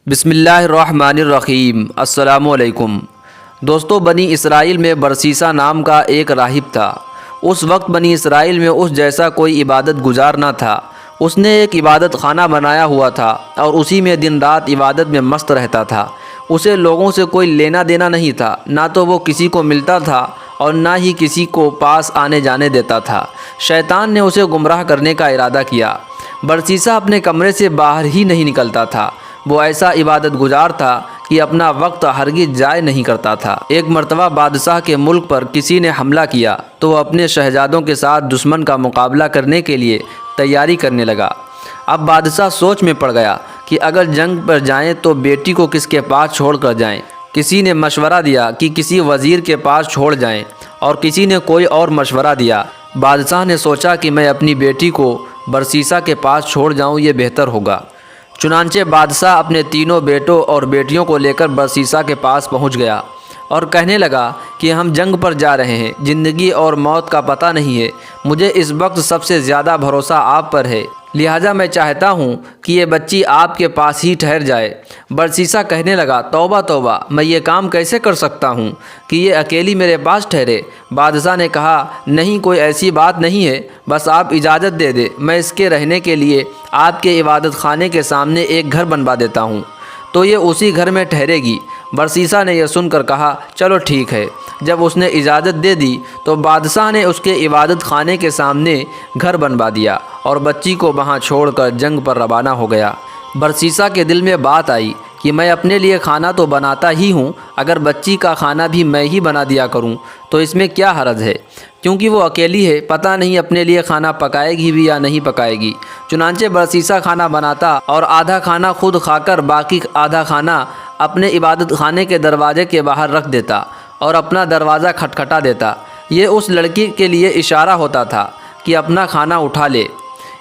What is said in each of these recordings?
بسم اللہ الرحمن الرحیم۔ السلام علیکم دوستو، بنی اسرائیل میں برسیسا نام کا ایک راہب تھا۔ اس وقت بنی اسرائیل میں اس جیسا کوئی عبادت گزار نہ تھا۔ اس نے ایک عبادت خانہ بنایا ہوا تھا اور اسی میں دن رات عبادت میں مست رہتا تھا۔ اسے لوگوں سے کوئی لینا دینا نہیں تھا، نہ تو وہ کسی کو ملتا تھا اور نہ ہی کسی کو پاس آنے جانے دیتا تھا۔ شیطان نے اسے گمراہ کرنے کا ارادہ کیا۔ برسیسا اپنے کمرے سے باہر ہی نہیں نکلتا تھا۔ وہ ایسا عبادت گزار تھا کہ اپنا وقت ہرگز ضائع نہیں کرتا تھا۔ ایک مرتبہ بادشاہ کے ملک پر کسی نے حملہ کیا تو وہ اپنے شہزادوں کے ساتھ دشمن کا مقابلہ کرنے کے لیے تیاری کرنے لگا۔ اب بادشاہ سوچ میں پڑ گیا کہ اگر جنگ پر جائیں تو بیٹی کو کس کے پاس چھوڑ کر جائیں۔ کسی نے مشورہ دیا کہ کسی وزیر کے پاس چھوڑ جائیں اور کسی نے کوئی اور مشورہ دیا۔ بادشاہ نے سوچا کہ میں اپنی بیٹی کو برسیسا کے پاس چھوڑ جاؤں، یہ بہتر ہوگا۔ چنانچہ بادشاہ اپنے تینوں بیٹوں اور بیٹیوں کو لے کر برسیسا کے پاس پہنچ گیا اور کہنے لگا کہ ہم جنگ پر جا رہے ہیں، زندگی اور موت کا پتہ نہیں ہے، مجھے اس وقت سب سے زیادہ بھروسہ آپ پر ہے، لہٰذا میں چاہتا ہوں کہ یہ بچی آپ کے پاس ہی ٹھہر جائے۔ برسیسا کہنے لگا، توبہ توبہ، میں یہ کام کیسے کر سکتا ہوں کہ یہ اکیلی میرے پاس ٹھہرے؟ بادشاہ نے کہا، نہیں، کوئی ایسی بات نہیں ہے، بس آپ اجازت دے دیں، میں اس کے رہنے کے لیے آپ کے عبادت خانے کے سامنے ایک گھر بنوا دیتا ہوں، تو یہ اسی گھر میں ٹھہرے گی۔ برسیسا نے یہ سن کر کہا، چلو ٹھیک ہے۔ جب اس نے اجازت دے دی تو بادشاہ نے اس کے عبادت خانے کے سامنے گھر بنوا دیا اور بچی کو وہاں چھوڑ کر جنگ پر روانہ ہو گیا۔ برسیسا کے دل میں بات آئی کہ میں اپنے لیے کھانا تو بناتا ہی ہوں، اگر بچی کا کھانا بھی میں ہی بنا دیا کروں تو اس میں کیا حرج ہے، کیونکہ وہ اکیلی ہے، پتہ نہیں اپنے لیے کھانا پکائے گی بھی یا نہیں پکائے گی۔ چنانچہ برسیسا کھانا بناتا اور آدھا کھانا خود کھا کر باقی آدھا کھانا اپنے عبادت خانے کے دروازے کے باہر رکھ دیتا اور اپنا دروازہ کھٹکھٹا دیتا۔ یہ اس لڑکی کے لیے اشارہ ہوتا تھا کہ اپنا کھانا اٹھا لے۔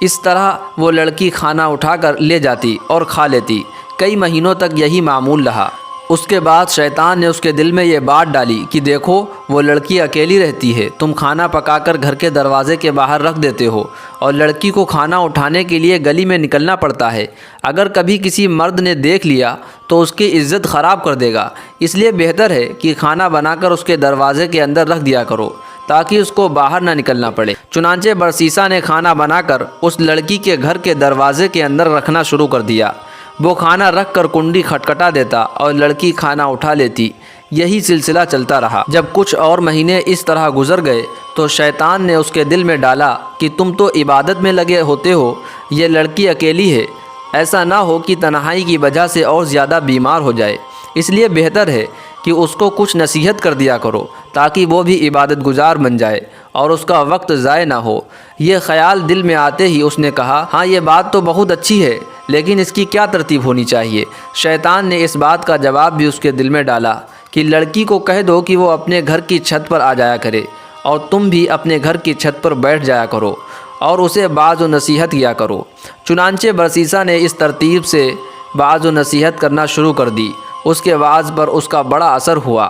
اس طرح وہ لڑکی کھانا اٹھا کر لے جاتی اور کھا لیتی۔ کئی مہینوں تک یہی معمول رہا۔ اس کے بعد شیطان نے اس کے دل میں یہ بات ڈالی کہ دیکھو، وہ لڑکی اکیلی رہتی ہے، تم کھانا پکا کر گھر کے دروازے کے باہر رکھ دیتے ہو اور لڑکی کو کھانا اٹھانے کے لیے گلی میں نکلنا پڑتا ہے۔ اگر کبھی کسی مرد نے دیکھ لیا تو اس کی عزت خراب کر دے گا، اس لیے بہتر ہے کہ کھانا بنا کر اس کے دروازے کے اندر رکھ دیا کرو تاکہ اس کو باہر نہ نکلنا پڑے۔ چنانچہ برسیسا نے کھانا بنا کر اس لڑکی کے گھر کے دروازے کے اندر رکھنا شروع کر دیا۔ وہ کھانا رکھ کر کنڈی کھٹکھٹا دیتا اور لڑکی کھانا اٹھا لیتی۔ یہی سلسلہ چلتا رہا۔ جب کچھ اور مہینے اس طرح گزر گئے تو شیطان نے اس کے دل میں ڈالا کہ تم تو عبادت میں لگے ہوتے ہو، یہ لڑکی اکیلی ہے، ایسا نہ ہو کہ تنہائی کی وجہ سے اور زیادہ بیمار ہو جائے، اس لیے بہتر ہے کہ اس کو کچھ نصیحت کر دیا کرو تاکہ وہ بھی عبادت گزار بن جائے اور اس کا وقت ضائع نہ ہو۔ یہ خیال دل میں آتے ہی اس نے کہا، ہاں یہ بات تو بہت اچھی ہے، لیکن اس کی کیا ترتیب ہونی چاہیے؟ شیطان نے اس بات کا جواب بھی اس کے دل میں ڈالا کہ لڑکی کو کہہ دو کہ وہ اپنے گھر کی چھت پر آ جایا کرے اور تم بھی اپنے گھر کی چھت پر بیٹھ جایا کرو اور اسے بعض و نصیحت کیا کرو۔ چنانچہ برسیسا نے اس ترتیب سے بعض و نصیحت کرنا شروع کر دی۔ اس کے وعظ پر اس کا بڑا اثر ہوا۔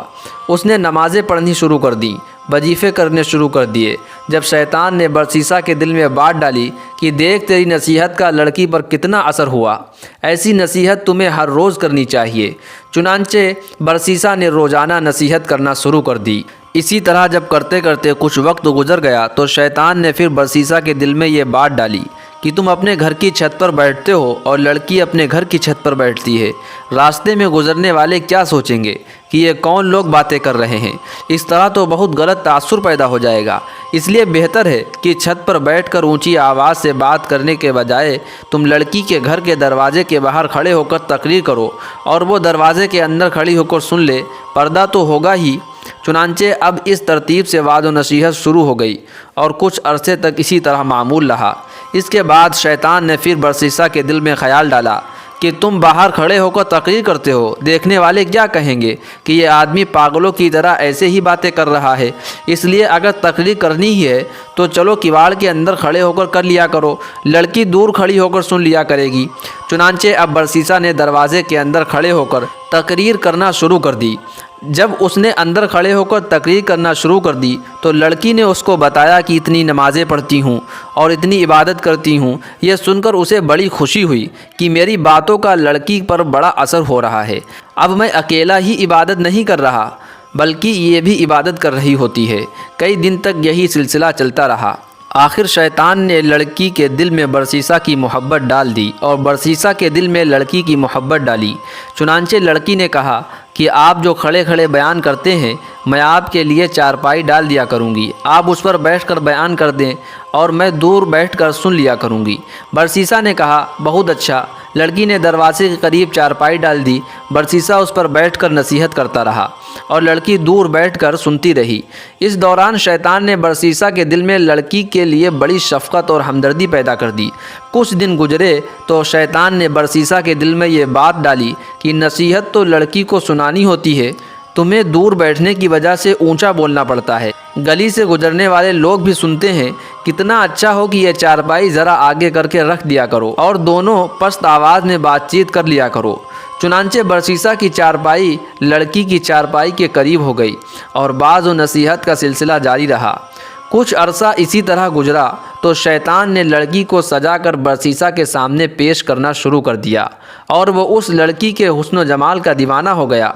اس نے نمازیں پڑھنی شروع کر دیں، وظیفے کرنے شروع کر دیے۔ جب شیطان نے برسیسا کے دل میں بات ڈالی کہ دیکھ تیری نصیحت کا لڑکی پر کتنا اثر ہوا، ایسی نصیحت تمہیں ہر روز کرنی چاہیے۔ چنانچہ برسیسا نے روزانہ نصیحت کرنا شروع کر دی۔ اسی طرح جب کرتے کرتے کچھ وقت گزر گیا تو شیطان نے پھر برسیسا کے دل میں یہ بات ڈالی کہ تم اپنے گھر کی چھت پر بیٹھتے ہو اور لڑکی اپنے گھر کی چھت پر بیٹھتی ہے، راستے میں گزرنے والے کیا سوچیں گے کہ یہ کون لوگ باتیں کر رہے ہیں؟ اس طرح تو بہت غلط تاثر پیدا ہو جائے گا، اس لیے بہتر ہے کہ چھت پر بیٹھ کر اونچی آواز سے بات کرنے کے بجائے تم لڑکی کے گھر کے دروازے کے باہر کھڑے ہو کر تقریر کرو اور وہ دروازے کے اندر کھڑی ہو کر سن لے، پردہ تو ہوگا ہی۔ چنانچہ اب اس ترتیب سے وعظ و نصیحت شروع ہو گئی اور کچھ عرصے تک اسی طرح معمول رہا۔ اس کے بعد شیطان نے پھر برسیسا کے دل میں خیال ڈالا کہ تم باہر کھڑے ہو کر تقریر کرتے ہو، دیکھنے والے کیا کہیں گے کہ یہ آدمی پاگلوں کی طرح ایسے ہی باتیں کر رہا ہے، اس لیے اگر تقریر کرنی ہی ہے تو چلو کواڑ کے اندر کھڑے ہو کر لیا کرو، لڑکی دور کھڑی ہو کر سن لیا کرے گی۔ چنانچہ اب برسیسا نے دروازے کے اندر کھڑے ہو کر تقریر کرنا شروع کر دی۔ جب اس نے اندر کھڑے ہو کر تقریر کرنا شروع کر دی تو لڑکی نے اس کو بتایا کہ اتنی نمازیں پڑھتی ہوں اور اتنی عبادت کرتی ہوں۔ یہ سن کر اسے بڑی خوشی ہوئی کہ میری باتوں کا لڑکی پر بڑا اثر ہو رہا ہے۔ اب میں اکیلا ہی عبادت نہیں کر رہا بلکہ یہ بھی عبادت کر رہی ہوتی ہے۔ کئی دن تک یہی سلسلہ چلتا رہا۔ آخر شیطان نے لڑکی کے دل میں برسیسہ کی محبت ڈال دی اور برسیسہ کے دل میں لڑکی کی محبت ڈالی۔ چنانچہ لڑکی نے کہا کہ آپ جو کھڑے کھڑے بیان کرتے ہیں میں آپ کے لیے چارپائی ڈال دیا کروں گی، آپ اس پر بیٹھ کر بیان کر دیں اور میں دور بیٹھ کر سن لیا کروں گی۔ برسیسہ نے کہا بہت اچھا۔ لڑکی نے دروازے کے قریب چارپائی ڈال دی۔ برسیسہ اس پر بیٹھ کر نصیحت کرتا رہا اور لڑکی دور بیٹھ کر سنتی رہی۔ اس دوران شیطان نے برسیسہ کے دل میں لڑکی کے لیے بڑی شفقت اور ہمدردی پیدا کر دی۔ کچھ دن گزرے تو شیطان نے برسیسہ کے دل میں یہ بات ڈالی کہ نصیحت تو لڑکی کو سنانی ہوتی ہے، تمہیں دور بیٹھنے کی وجہ سے اونچا بولنا پڑتا ہے، گلی سے گزرنے والے لوگ بھی سنتے ہیں، کتنا اچھا ہو کہ یہ چارپائی ذرا آگے کر کے رکھ دیا کرو اور دونوں پست آواز میں بات چیت کر لیا کرو۔ چنانچہ برسیسہ کی چارپائی لڑکی کی چارپائی کے قریب ہو گئی اور بعض و نصیحت کا سلسلہ جاری رہا۔ کچھ عرصہ اسی طرح گزرا تو شیطان نے لڑکی کو سجا کر برسیسہ کے سامنے پیش کرنا شروع کر دیا اور وہ اس لڑکی کے حسن و جمال کا دیوانہ ہو گیا۔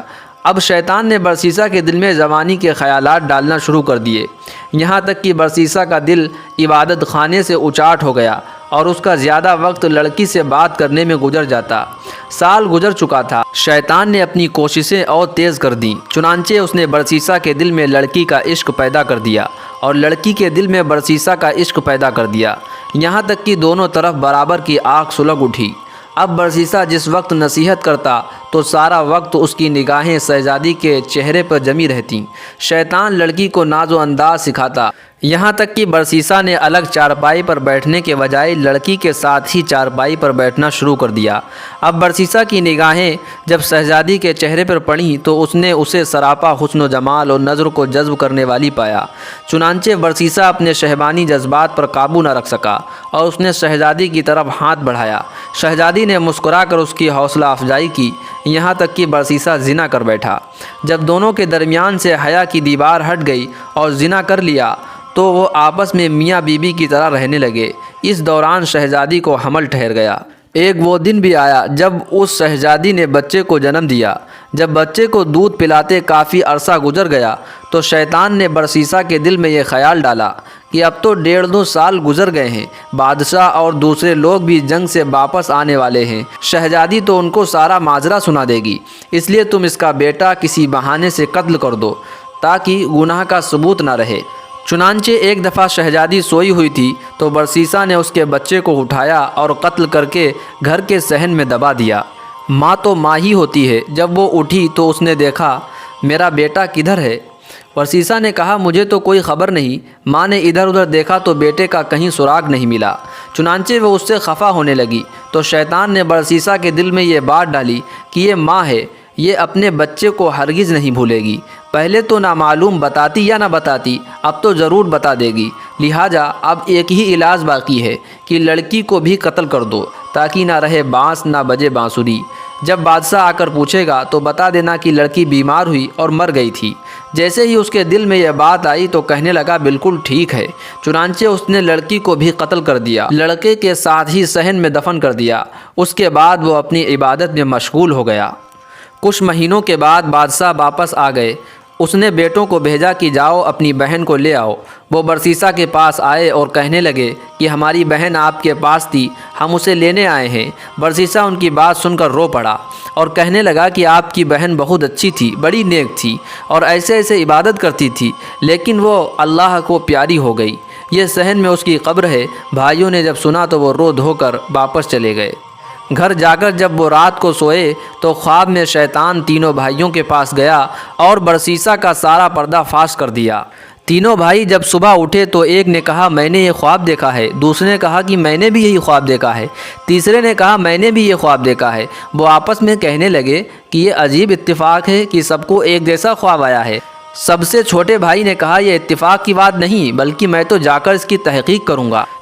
اب شیطان نے برسیسہ کے دل میں جوانی کے خیالات ڈالنا شروع کر دیے، یہاں تک کہ برسیسہ کا دل عبادت خانے سے اچاٹ ہو گیا اور اس کا زیادہ وقت لڑکی سے بات کرنے میں گزر جاتا۔ سال گزر چکا تھا، شیطان نے اپنی کوششیں اور تیز کر دیں، چنانچہ اس نے برسیسہ کے دل میں لڑکی کا عشق پیدا کر دیا اور لڑکی کے دل میں برسیسہ کا عشق پیدا کر دیا، یہاں تک کہ دونوں طرف برابر کی آگ سلگ اٹھی۔ اب برسیسہ جس وقت نصیحت کرتا تو سارا وقت اس کی نگاہیں شہزادی کے چہرے پر جمی رہتیں۔ شیطان لڑکی کو ناز و انداز سکھاتا، یہاں تک کہ برسیسہ نے الگ چارپائی پر بیٹھنے کے بجائے لڑکی کے ساتھ ہی چارپائی پر بیٹھنا شروع کر دیا۔ اب برسیسہ کی نگاہیں جب شہزادی کے چہرے پر پڑیں تو اس نے اسے سراپا حسن و جمال اور نظر کو جذب کرنے والی پایا۔ چنانچہ برسیسہ اپنے شہوانی جذبات پر قابو نہ رکھ سکا اور اس نے شہزادی کی طرف ہاتھ بڑھایا۔ شہزادی نے مسکرا کر اس کی حوصلہ افزائی کی، یہاں تک کہ برسیسہ زنا کر بیٹھا۔ جب دونوں کے درمیان سے حیا کی دیوار ہٹ گئی اور زنا کر لیا تو وہ آپس میں میاں بیوی کی طرح رہنے لگے۔ اس دوران شہزادی کو حمل ٹھہر گیا۔ ایک وہ دن بھی آیا جب اس شہزادی نے بچے کو جنم دیا۔ جب بچے کو دودھ پلاتے کافی عرصہ گزر گیا تو شیطان نے برسیسہ کے دل میں یہ خیال ڈالا کہ اب تو 1.5 سال گزر گئے ہیں، بادشاہ اور دوسرے لوگ بھی جنگ سے واپس آنے والے ہیں، شہزادی تو ان کو سارا ماجرا سنا دے گی، اس لیے تم اس کا بیٹا کسی بہانے سے قتل کر دو تاکہ گناہ کا ثبوت نہ رہے۔ چنانچہ ایک دفعہ شہزادی سوئی ہوئی تھی تو برسیسہ نے اس کے بچے کو اٹھایا اور قتل کر کے گھر کے صحن میں دبا دیا۔ ماں تو ماں ہی ہوتی ہے، جب وہ اٹھی تو اس نے دیکھا میرا بیٹا کدھر ہے؟ برسیسہ نے کہا مجھے تو کوئی خبر نہیں۔ ماں نے ادھر ادھر دیکھا تو بیٹے کا کہیں سراغ نہیں ملا۔ چنانچہ وہ اس سے خفا ہونے لگی تو شیطان نے برسیسہ کے دل میں یہ بات ڈالی کہ یہ ماں ہے، یہ اپنے بچے کو ہرگز نہیں بھولے گی، پہلے تو نامعلوم بتاتی یا نہ بتاتی، اب تو ضرور بتا دے گی، لہٰذا اب ایک ہی علاج باقی ہے کہ لڑکی کو بھی قتل کر دو تاکہ نہ رہے بانس نہ بجے بانسری۔ جب بادشاہ آ کر پوچھے گا تو بتا دینا کہ لڑکی بیمار ہوئی اور مر گئی تھی۔ جیسے ہی اس کے دل میں یہ بات آئی تو کہنے لگا بالکل ٹھیک ہے۔ چنانچہ اس نے لڑکی کو بھی قتل کر دیا، لڑکے کے ساتھ ہی صحن میں دفن کر دیا۔ اس کے بعد وہ اپنی عبادت میں مشغول ہو گیا۔ کچھ مہینوں کے بعد بادشاہ واپس آ گئے۔ اس نے بیٹوں کو بھیجا کہ جاؤ اپنی بہن کو لے آؤ۔ وہ برسیسہ کے پاس آئے اور کہنے لگے کہ ہماری بہن آپ کے پاس تھی، ہم اسے لینے آئے ہیں۔ برسیسہ ان کی بات سن کر رو پڑا اور کہنے لگا کہ آپ کی بہن بہت اچھی تھی، بڑی نیک تھی اور ایسے عبادت کرتی تھی، لیکن وہ اللہ کو پیاری ہو گئی۔ یہ صحن میں اس کی قبر ہے۔ بھائیوں نے جب سنا تو وہ رو دھو کر واپس چلے گئے۔ گھر جا کر جب وہ رات کو سوئے تو خواب میں شیطان تینوں بھائیوں کے پاس گیا اور برسیسہ کا سارا پردہ فاش کر دیا۔ تینوں بھائی جب صبح اٹھے تو ایک نے کہا میں نے یہ خواب دیکھا ہے، دوسرے نے کہا کہ میں نے بھی یہی خواب دیکھا ہے، تیسرے نے کہا میں نے بھی یہ خواب دیکھا ہے۔ وہ آپس میں کہنے لگے کہ یہ عجیب اتفاق ہے کہ سب کو ایک جیسا خواب آیا ہے۔ سب سے چھوٹے بھائی نے کہا یہ اتفاق کی بات نہیں بلکہ میں تو جا کر اس کی تحقیق کروں گا۔